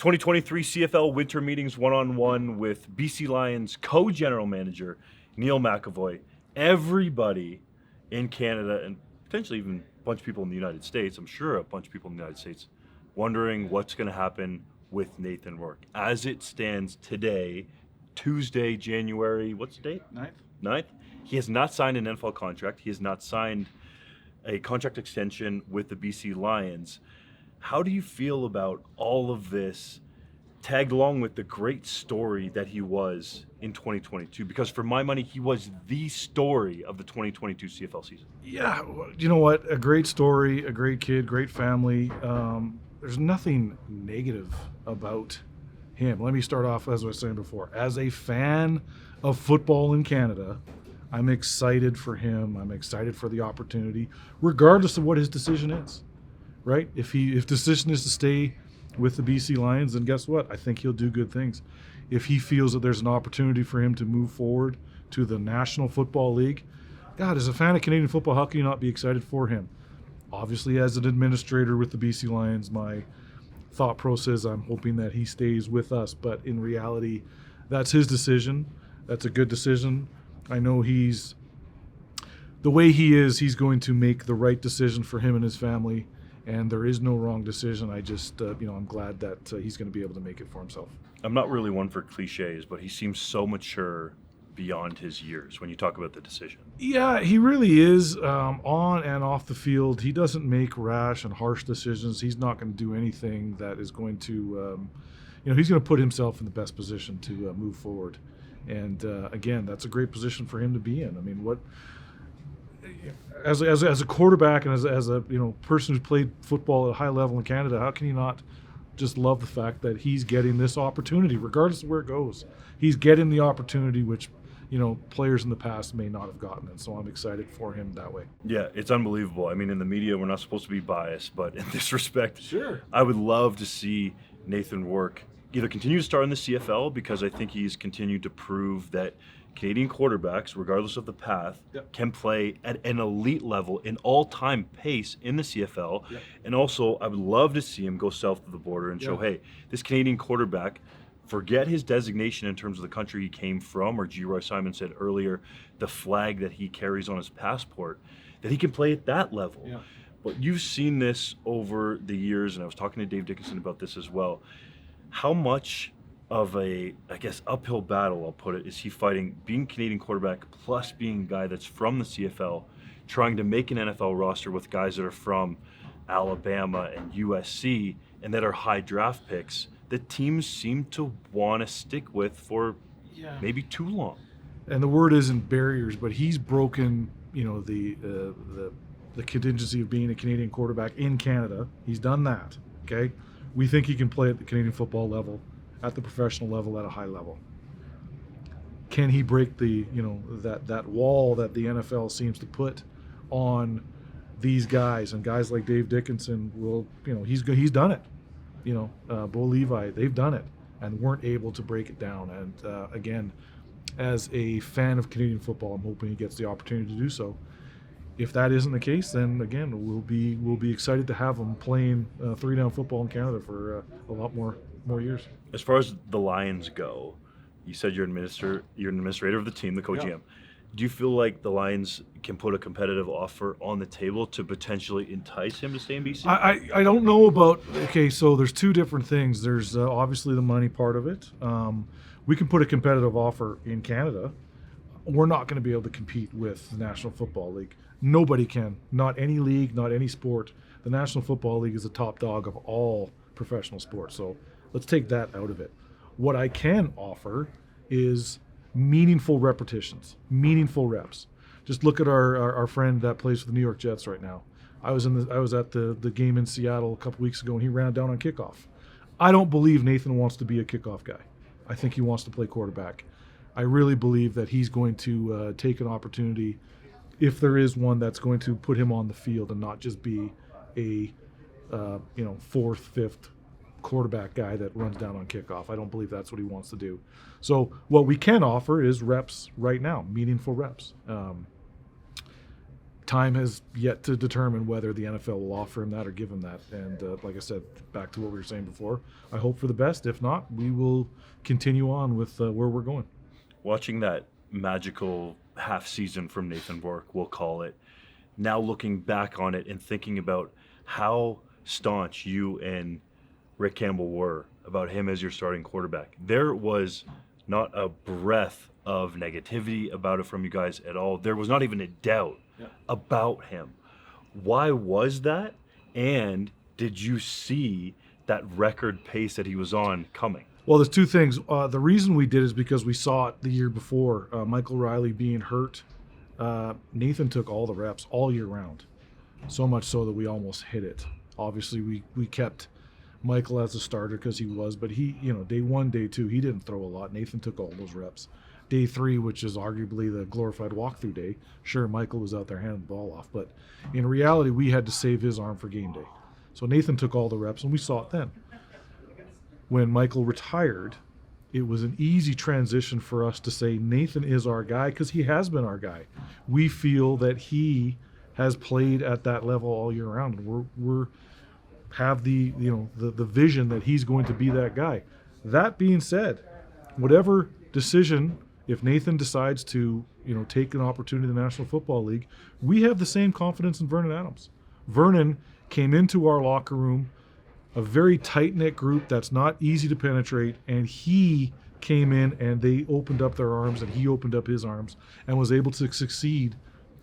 2023 CFL Winter Meetings one-on-one with BC Lions co-general manager Neil McEvoy. Everybody in Canada and potentially even a bunch of people in the United States, I'm sure a bunch of people in the United States, wondering what's going to happen with Nathan Rourke. As it stands today, Tuesday, January, what's the date? 9th. He has not signed an NFL contract. He has not signed a contract extension with the BC Lions. How do you feel about all of this tagged along with the great story that he was in 2022? Because for my money, he was the story of the 2022 CFL season. Yeah, you know what? A great story, a great kid, great family. There's nothing negative about him. Let me start off, as I was saying before. As a fan of football in Canada, I'm excited for him. I'm excited for the opportunity, regardless of what his decision is. Right? If decision is to stay with the BC Lions, then guess what? I think he'll do good things. If he feels that there's an opportunity for him to move forward to the National Football League, God, as a fan of Canadian football, how can you not be excited for him? Obviously, as an administrator with the BC Lions, my thought process, I'm hoping that he stays with us. But in reality, that's his decision. That's a good decision. I know the way he is, he's going to make the right decision for him and his family. And there is no wrong decision. I just, I'm glad that he's going to be able to make it for himself. I'm not really one for cliches, but he seems so mature beyond his years when you talk about the decision. Yeah, he really is. On and off the field, he doesn't make rash and harsh decisions. He's not going to do anything that is going to, he's going to put himself in the best position to move forward. And again, that's a great position for him to be in. I mean, as a quarterback and as a person who's played football at a high level in Canada, how can you not just love the fact that he's getting this opportunity, regardless of where it goes? He's getting the opportunity which players in the past may not have gotten, and so I'm excited for him that way. Yeah, it's unbelievable. I mean, in the media, we're not supposed to be biased, but in this respect, sure, I would love to see Nathan Rourke either continue to start in the CFL, because I think he's continued to prove that Canadian quarterbacks, regardless of the path, can play at an elite level in all-time pace in the CFL. And also, I would love to see him go south of the border and show, hey, this Canadian quarterback, forget his designation in terms of the country he came from, or G. Roy Simon said earlier, the flag that he carries on his passport, that he can play at that level. But you've seen this over the years, and I was talking to Dave Dickinson about this as well. How much of a, uphill battle, I'll put it, is he fighting being Canadian quarterback plus being a guy that's from the CFL, trying to make an NFL roster with guys that are from Alabama and USC and that are high draft picks that teams seem to want to stick with for maybe too long. And the word isn't barriers, but he's broken, the contingency of being a Canadian quarterback in Canada. He's done that, okay? We think he can play at the Canadian football level, at the professional level, at a high level. Can he break the, that wall that the NFL seems to put on these guys, and guys like Dave Dickinson will, he's done it. Bo Levi, they've done it and weren't able to break it down. And again, as a fan of Canadian football, I'm hoping he gets the opportunity to do so. If that isn't the case, then again, we'll be excited to have him playing 3-down football in Canada for a lot more years. As far as the Lions go, you said you're an administrator of the team, the co-GM. Do you feel like the Lions can put a competitive offer on the table to potentially entice him to stay in BC? I don't know about. Okay, so there's two different things. There's obviously the money part of it. We can put a competitive offer in Canada. We're not going to be able to compete with the National Football League. Nobody can. Not any league, not any sport. The National Football League is the top dog of all professional sports. So let's take that out of it. What I can offer is meaningful repetitions, meaningful reps. Just look at our friend that plays for the New York Jets right now. I was at the game in Seattle a couple weeks ago, and he ran down on kickoff. I don't believe Nathan wants to be a kickoff guy. I think he wants to play quarterback. I really believe that he's going to take an opportunity, if there is one, that's going to put him on the field and not just be a fourth, fifth quarterback guy that runs down on kickoff. I don't believe that's what he wants to do. So what we can offer is reps right now, meaningful reps. time has yet to determine whether the NFL will offer him that or give him that. And like I said, back to what we were saying before, I hope for the best. If not, we will continue on with where we're going. Watching that magical half season from Nathan Rourke, we'll call it, now looking back on it and thinking about how staunch you and Rick Campbell were about him as your starting quarterback. There was not a breath of negativity about it from you guys at all. There was not even a doubt about him. Why was that? And did you see that record pace that he was on coming? Well, there's two things. The reason we did is because we saw it the year before. Michael Riley being hurt, Nathan took all the reps all year round, so much so that we almost hit it. Obviously, we kept Michael as a starter because he was, but he, day 1, day 2, he didn't throw a lot. Nathan took all those reps. Day 3, which is arguably the glorified walkthrough day, sure, Michael was out there handing the ball off, but in reality, we had to save his arm for game day. So Nathan took all the reps, and we saw it then. When Michael retired, it was an easy transition for us to say Nathan is our guy because he has been our guy. We feel that he has played at that level all year round. We're have the vision that he's going to be that guy. That being said, whatever decision, if Nathan decides to take an opportunity in the National Football League, we have the same confidence in Vernon Adams. Vernon came into our locker room, a very tight-knit group that's not easy to penetrate, and he came in and they opened up their arms and he opened up his arms and was able to succeed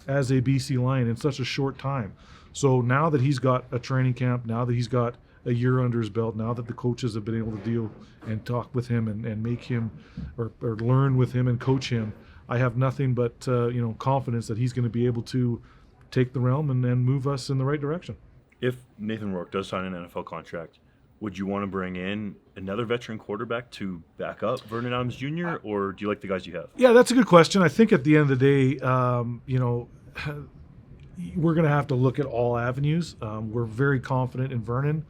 as a BC Lion in such a short time. So now that he's got a training camp, now that he's got a year under his belt, now that the coaches have been able to deal and talk with him and make him or learn with him and coach him, I have nothing but confidence that he's going to be able to take the realm and move us in the right direction. If Nathan Rourke does sign an NFL contract, would you want to bring in another veteran quarterback to back up Vernon Adams Jr., or do you like the guys you have? Yeah, that's a good question. I think at the end of the day, we're going to have to look at all avenues. We're very confident in Vernon.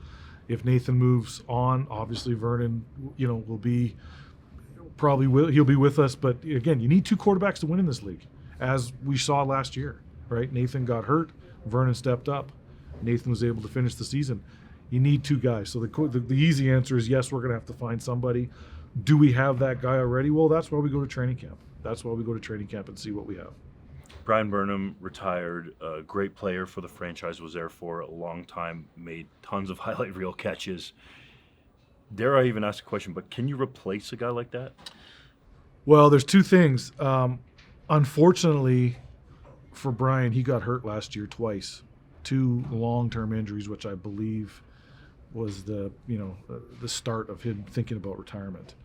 If Nathan moves on, obviously Vernon, will be he'll be with us. But again, you need 2 quarterbacks to win in this league, as we saw last year, right? Nathan got hurt, Vernon stepped up. Nathan was able to finish the season. You need 2 guys. So the easy answer is yes, we're going to have to find somebody. Do we have that guy already? Well, that's why we go to training camp. That's why we go to training camp and see what we have. Bryan Burnham retired, a great player for the franchise, was there for a long time, made tons of highlight reel catches. Dare I even ask a question, but can you replace a guy like that? Well, there's 2 things. Unfortunately for Bryan, he got hurt last year twice. 2 long-term injuries, which I believe was the start of him thinking about retirement.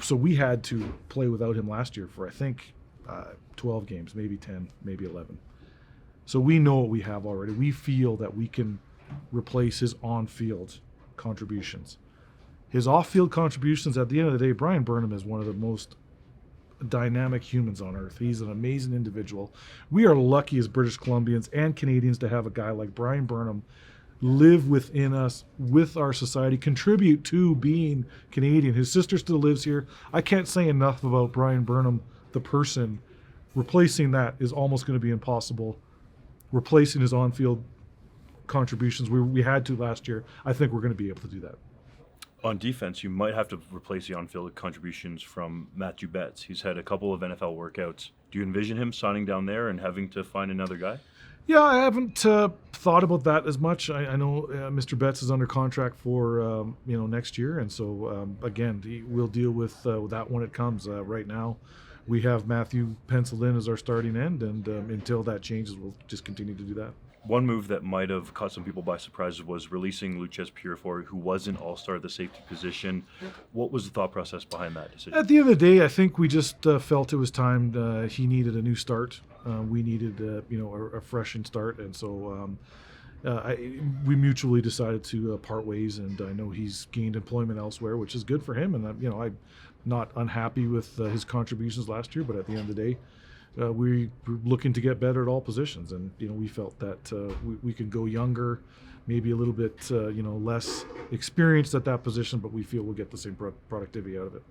So we had to play without him last year for, I think, 12 games, maybe 10, maybe 11. So we know what we have already. We feel that we can replace his on-field contributions. His off-field contributions, at the end of the day, Bryan Burnham is one of the most dynamic humans on earth. He's an amazing individual. We are lucky as British Columbians and Canadians to have a guy like Bryan Burnham live within us, with our society, contribute to being Canadian. His sister still lives here. I can't say enough about Bryan Burnham, the person. Replacing that is almost going to be impossible. Replacing his on-field contributions, we had to last year. I think we're going to be able to do that. On defense, you might have to replace the on-field contributions from Matthew Betts. He's had a couple of NFL workouts. Do you envision him signing down there and having to find another guy? Yeah, I haven't thought about that as much. I know Mr. Betts is under contract for next year, and so again, we'll deal with that when it comes. Right now, we have Matthew penciled in as our starting end, and until that changes, we'll just continue to do that. One move that might have caught some people by surprise was releasing Luchez Purifoy, who was an all-star at the safety position. What was the thought process behind that decision? At the end of the day, I think we just felt it was time. He needed a new start. We needed, a freshened start, and so we mutually decided to part ways. And I know he's gained employment elsewhere, which is good for him. And I'm not unhappy with his contributions last year, but at the end of the day, we were looking to get better at all positions, and we felt that we could go younger, maybe a little bit less experienced at that position, but we feel we'll get the same productivity out of it.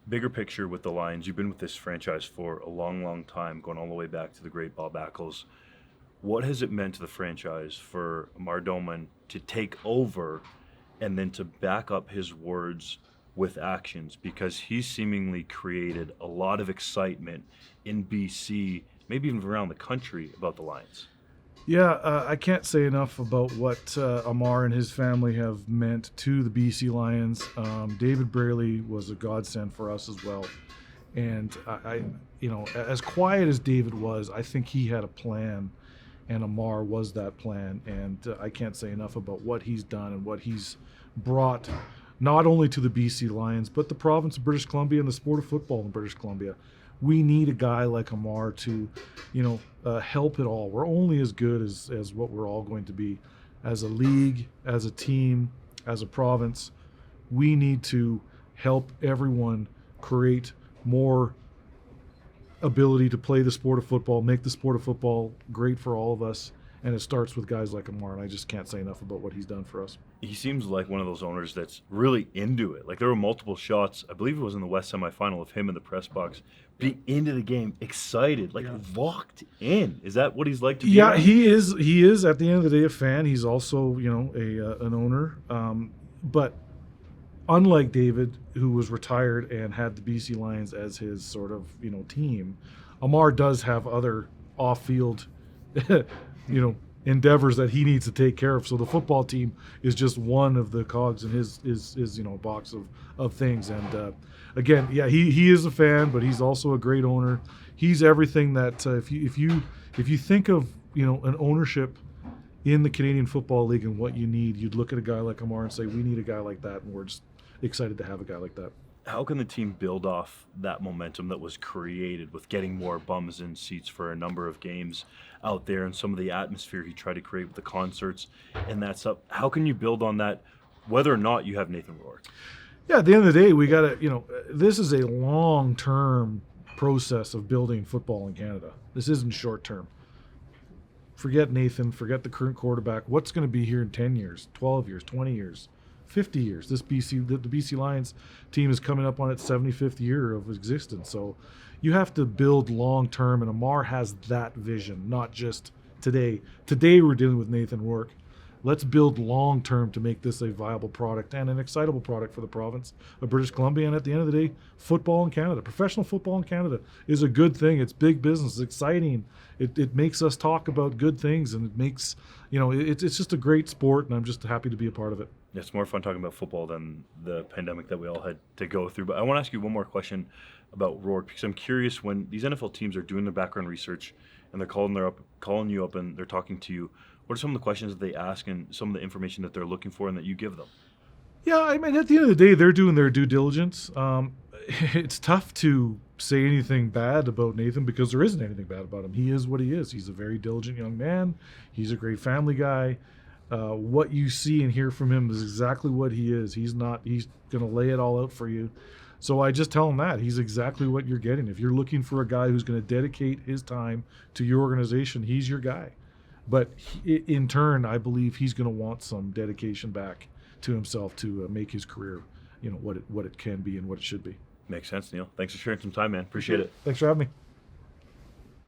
Bigger picture with the Lions, you've been with this franchise for a long, long time, going all the way back to the great Bob Ackles. What has it meant to the franchise for Amar Doman to take over and then to back up his words with actions? Because he's seemingly created a lot of excitement in BC, maybe even around the country, about the Lions. Yeah, I can't say enough about what Amar and his family have meant to the BC Lions. David Braley was a godsend for us as well. And as quiet as David was, I think he had a plan, and Amar was that plan. And I can't say enough about what he's done and what he's brought, not only to the BC Lions, but the province of British Columbia and the sport of football in British Columbia. We need a guy like Amar to, help it all. We're only as good as what we're all going to be as a league, as a team, as a province. We need to help everyone create more ability to play the sport of football, make the sport of football great for all of us. And it starts with guys like Amar, and I just can't say enough about what he's done for us. He seems like one of those owners that's really into it. Like, there were multiple shots, I believe it was in the West semifinal, of him in the press box, being into the game, excited, locked in. Is that what he's like to be? Yeah, around? he is. He is, at the end of the day, a fan. He's also, an owner. But unlike David, who was retired and had the BC Lions as his sort of, team, Amar does have other off-field endeavors that he needs to take care of. So the football team is just one of the cogs in his box of things. And again, yeah, he is a fan, but he's also a great owner. He's everything that if you think of an ownership in the Canadian Football League and what you need, you'd look at a guy like Amar and say, we need a guy like that, and we're just excited to have a guy like that. How can the team build off that momentum that was created with getting more bums in seats for a number of games out there and some of the atmosphere he tried to create with the concerts and that stuff? How can you build on that, whether or not you have Nathan Rourke? Yeah, at the end of the day, we got to, this is a long-term process of building football in Canada. This isn't short-term. Forget Nathan, forget the current quarterback. What's going to be here in 10 years, 12 years, 20 years? 50 years. The BC Lions team is coming up on its 75th year of existence. So you have to build long term, and Amar has that vision, not just today. Today we're dealing with Nathan Rourke. Let's build long term to make this a viable product and an excitable product for the province of British Columbia. And at the end of the day, football in Canada, professional football in Canada, is a good thing. It's big business. It's exciting. It makes us talk about good things, and it makes, it's just a great sport, and I'm just happy to be a part of it. It's more fun talking about football than the pandemic that we all had to go through. But I want to ask you one more question about Rourke, because I'm curious, when these NFL teams are doing their background research and they're calling you up and they're talking to you, what are some of the questions that they ask and some of the information that they're looking for and that you give them? Yeah, I mean, at the end of the day, they're doing their due diligence. It's tough to say anything bad about Nathan because there isn't anything bad about him. He is what he is. He's a very diligent young man. He's a great family guy. What you see and hear from him is exactly what he is. He's going to lay it all out for you. So I just tell him that. He's exactly what you're getting. If you're looking for a guy who's going to dedicate his time to your organization, he's your guy. But in turn, I believe he's going to want some dedication back to himself to make his career, what it can be and what it should be. Makes sense, Neil. Thanks for sharing some time, man. Appreciate it. Thanks for having me.